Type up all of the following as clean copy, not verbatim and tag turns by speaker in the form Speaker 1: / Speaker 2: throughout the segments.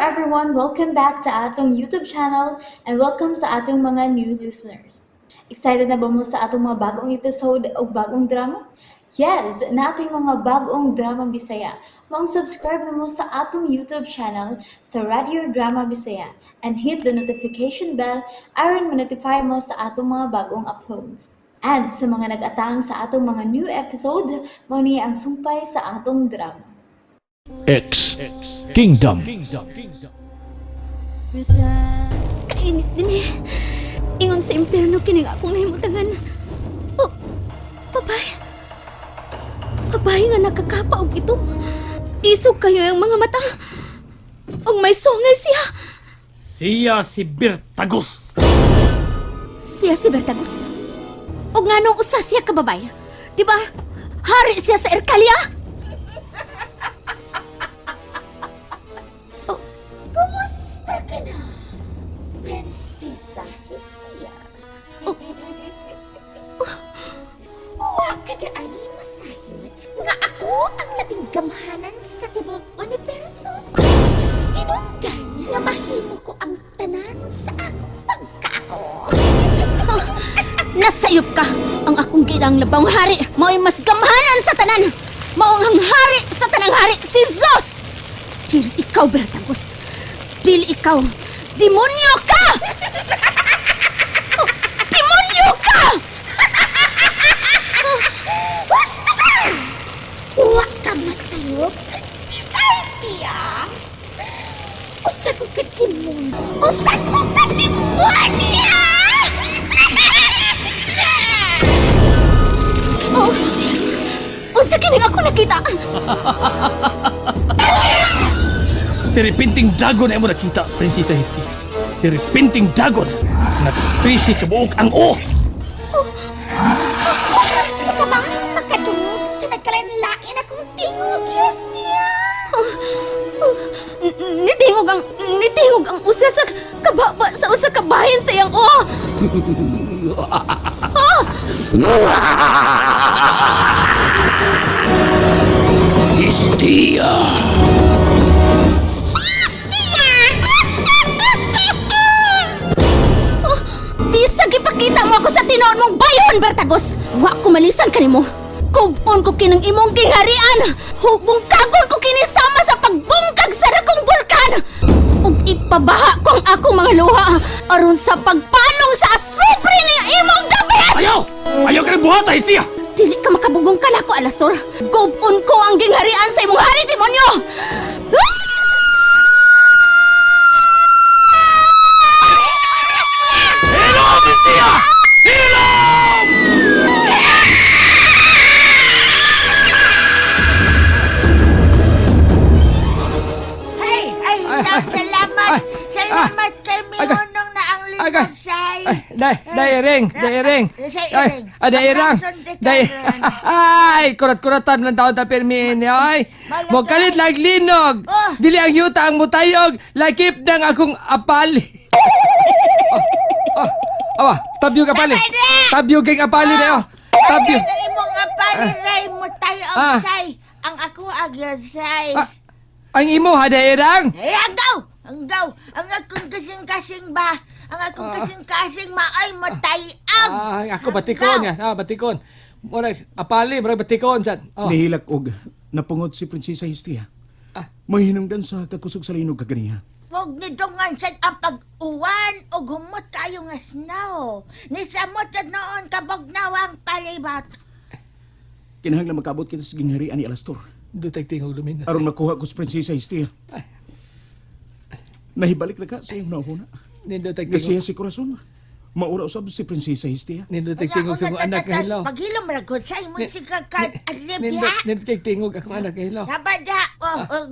Speaker 1: everyone! Welcome back to atong YouTube channel and welcome sa atong mga new listeners. Excited na ba mo sa atong mga bagong episode o bagong drama? Yes, na ating mga bagong drama Bisaya. Mag-subscribe na mo sa atong YouTube channel sa Radio Drama Bisaya and hit the notification bell aron ma-notify mo sa atong mga bagong uploads. And sa mga nag-atang sa atong mga new episode, mo niya ang sumpay sa atong drama.
Speaker 2: X Kingdom.
Speaker 3: Kainit din eh. Ingon sa impyerno kining akong nahimutangan. Oh, babay. Babay nga nakakapa og itong. Isog kayo ang mga mata. Og may songay siya.
Speaker 4: Siya si Bertagos.
Speaker 3: Siya si Bertagos. Og nga nung usa siya ka babay. Diba? Hari siya sa Erkalia.
Speaker 5: Kumusta ka na, Prinsesa Hestia? Huwag ka na ay masayod nga ako ang labing gamhanan sa tibok universo. Hinungdan nga mahimo ko ang tanan sa akong pagkaako.
Speaker 3: Nasayop ka! Ang akong ginang labang hari, mao'y mas gamhanan sa tanan! Maong ang hari sa tanang hari, si Zeus! Dili ikaw, Bertagos! Dili ikaw! Demonyo ka! Oh, demonyo ka!
Speaker 5: Gusto ka! Huwag ka masayop, Prinsesa Hestia. Usa ko ka demonyo! Usa ko ka demonyo!
Speaker 3: Oh! Unsa kining ako nakita?
Speaker 4: Si Repinting Dragon ay mo nakita, Prinsesa Hestia. Si Repinting Dragon. Nag-trisi kabuok ang O.
Speaker 5: Gusto ka ba makadungog sa nagkalain-lain akong tingog, Hestia?
Speaker 3: Nitingog ang usa sa kababa sa usa ka bahin sa iyang oh!
Speaker 2: Hestia.
Speaker 3: Bisag ipakita mo ako sa tinuod mong bayon, Bertagos! Wa ko malisan kanimo. Kubon ko kinang imong gingharian. Hubong kagon ko kini sama sa pagbungkag sa dakong bulkan. Ug ipabaha ko ang akong mga luha aron sa pagpalong sa asupre ni imong gabi.
Speaker 4: Ayaw! Ayaw ka ng buhata, Hestia!
Speaker 3: Dili ka makabugong ka nako, Alastor. Kubon ko ang gingharian sa imong hari, demonyo.
Speaker 4: Hilom, Hestia! Hilom!
Speaker 5: Salamat! Salamat kay Mihonong na ang lingkod sa'y...
Speaker 6: Dairing. Ay, kurat-kuratan ng taon ta permin. Ay, mo kalit lag linog. Dili ang yuta ang mutayog. Lakip ng akong apali. Awa, tabyo ka pali. Tabyo kay apali na yo. Tabyo.
Speaker 5: Ang imong apaliray mo tayo ang say. Ang ako agad say.
Speaker 6: Ang imo ha, dairang.
Speaker 5: Eh, ang gaw! Ang akong kasing-kasing ba? Ang akong kasing-kasing maay matayag!
Speaker 6: Ako batikon yan. Batikon. Murag apali, murag batikon san.
Speaker 7: Nihilak og napungod si Prinsesa Hestia. Mahinungdan sa kakusog sa linog kaganiha.
Speaker 5: Huwag nidungan sa ang pag-uwan o humot kayo nga snow. Nisamot sa noon kabagnawang palibat.
Speaker 7: Kinahanglan makabot kita sa gingharian ni Alastor.
Speaker 6: Detekting luminas.
Speaker 7: Aron makuha ko sa Prinsesa Hestia. Nahibalik na ka sa iyong nauna.
Speaker 6: Detekting.
Speaker 7: Nga siya si Corazon. Maura usab si Prinsesa Hestia.
Speaker 6: Detekting sa akong anak nga hilaw.
Speaker 5: Paghilom ragod sa imong sigagkad at libya.
Speaker 6: Detekting akong anak nga hilaw.
Speaker 5: Sabada,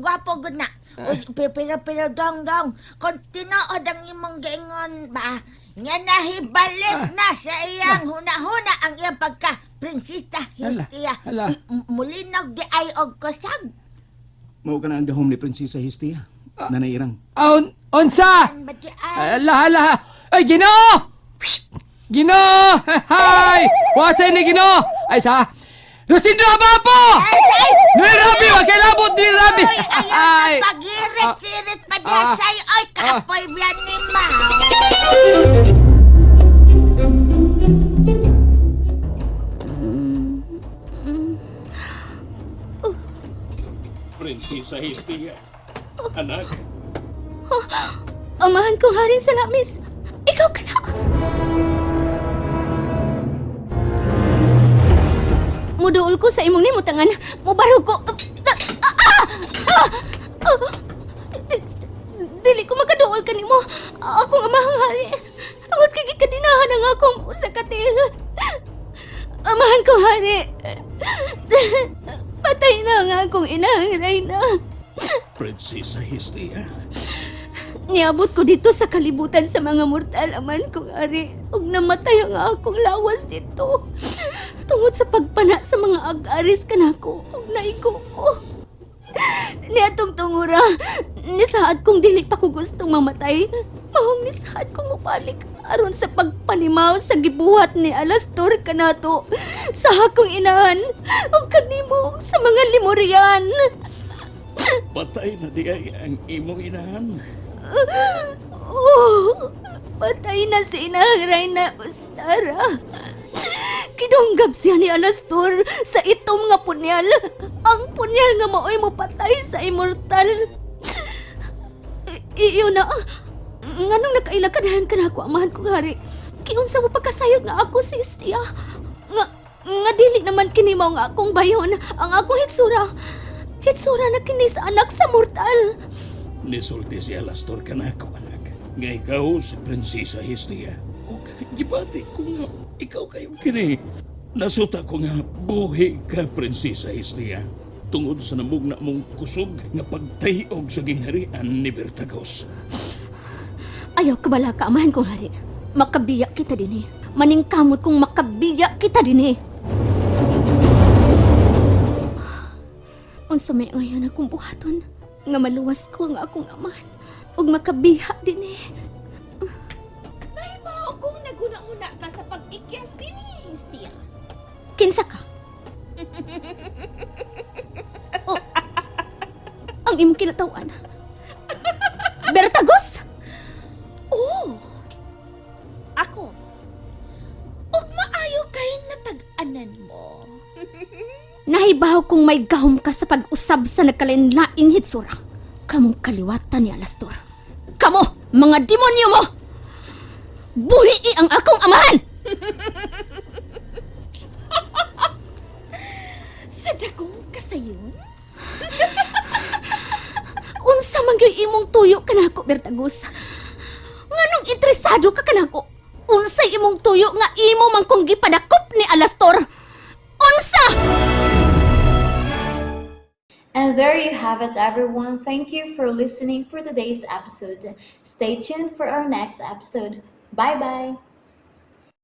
Speaker 5: gwapo gud na. Pero dong. Kung tinood ang imong gaingon ba, nga nahibalik na sa iyang huna-huna ang iyang pagka-Prinsesa Hestia.
Speaker 6: Hala.
Speaker 5: Mulinog di ay og kusag.
Speaker 7: Mao ka na ang gahom ni Prinsesa Hestia. Nanairang.
Speaker 6: Onsa!
Speaker 5: An ba di ay?
Speaker 6: Laha. Ay, Ginoo! Ginoo! Hay! Wasay ni Ginoo! Ay, sa... Lucindo Abapo! Nirabi! Wag kay labot! Nirabi!
Speaker 5: Ay, ayaw na pag-irit-sirit pa Yasay, ay kapoy biyan ni Mao.
Speaker 2: Prinsesa Histia. Anak,
Speaker 3: Amahan kong haring salamis. Ikaw ka na. Muduol ko sa imong nimutangan. Mubarog ko. Dili ko makaduol ka nimo. Akong amahang hari. Tungod kay gikadinahan ang akong usa ka til. Amahan ko hari. Patay na ang akong inahang Reyna.
Speaker 2: Prinsesa Histia.
Speaker 3: Niabot ko dito sa kalibutan sa mga mortal aman kong ari ug namatay ang akong lawas dito. Tungod sa pagpana sa mga ag-aris kanako ug naigo ko. Niatong tungura, nisaad kong dili pa ko gustong mamatay. Mahong nisaad kong upalik aron sa pagpanimaw sa gibuhat ni Alastor kanato sa akong inahan ug kanimo sa mga limurian.
Speaker 2: Patay na di ay ang imong inahan.
Speaker 3: Oh, patay na si Inang Reyna Ustara. Kidunggab siya ni Alastor sa itom nga punyal. Ang punyal nga maoy mo patay sa immortal. Iyo na. Nganong nakailakadahan ka na ako, amahan ko hari. Kiunsa mo pagkasayod nga ako si Histia. Nga dili naman kini mao nga akong bayon. Ang akong hitsura. Hitsura na kini sa anak sa mortal.
Speaker 2: Nisulti si Alastor kanako, anak. Nga ikaw si Prinsesa Histia. O gibati ko nga, ikaw kayo kini. Nasuta ko nga buhi ka, Prinsesa Histia. Tungod sa namugna mong kusog nga pagtayog sa gingharian ni Bertagos.
Speaker 3: Ayaw kabala ka, amahan kong hari. Makabiya kita din Maningkamot kong makabiya kita din Unsa may ngayon akong buhaton nga maluwas ko ang akong amahan ug makabiha din
Speaker 5: Nay mao kung naguna-una ka sa pag-ikyas din Histia.
Speaker 3: Kinsa ka? Oh, ang imong kinatawan. Bertagos?
Speaker 5: Oh, ako. Og maayo kay natag-anan mo.
Speaker 3: Nahibaw kung may gahom ka sa pag-usab sa nagkalain-laing hitsura. Kamong kaliwatan ni Alastor. Kamo, mga demonyo mo! Buhi ang akong amahan!
Speaker 5: Sa dagong kasayon?
Speaker 3: Unsa man gyud imong tuyo kanako, Bertagos? Nganong interesado ka kanako? Unsay imong tuyo nga imo man kong gipadakop ni Alastor? Unsa?
Speaker 1: And there you have it, everyone. Thank you for listening for today's episode. Stay tuned for our next episode. Bye bye.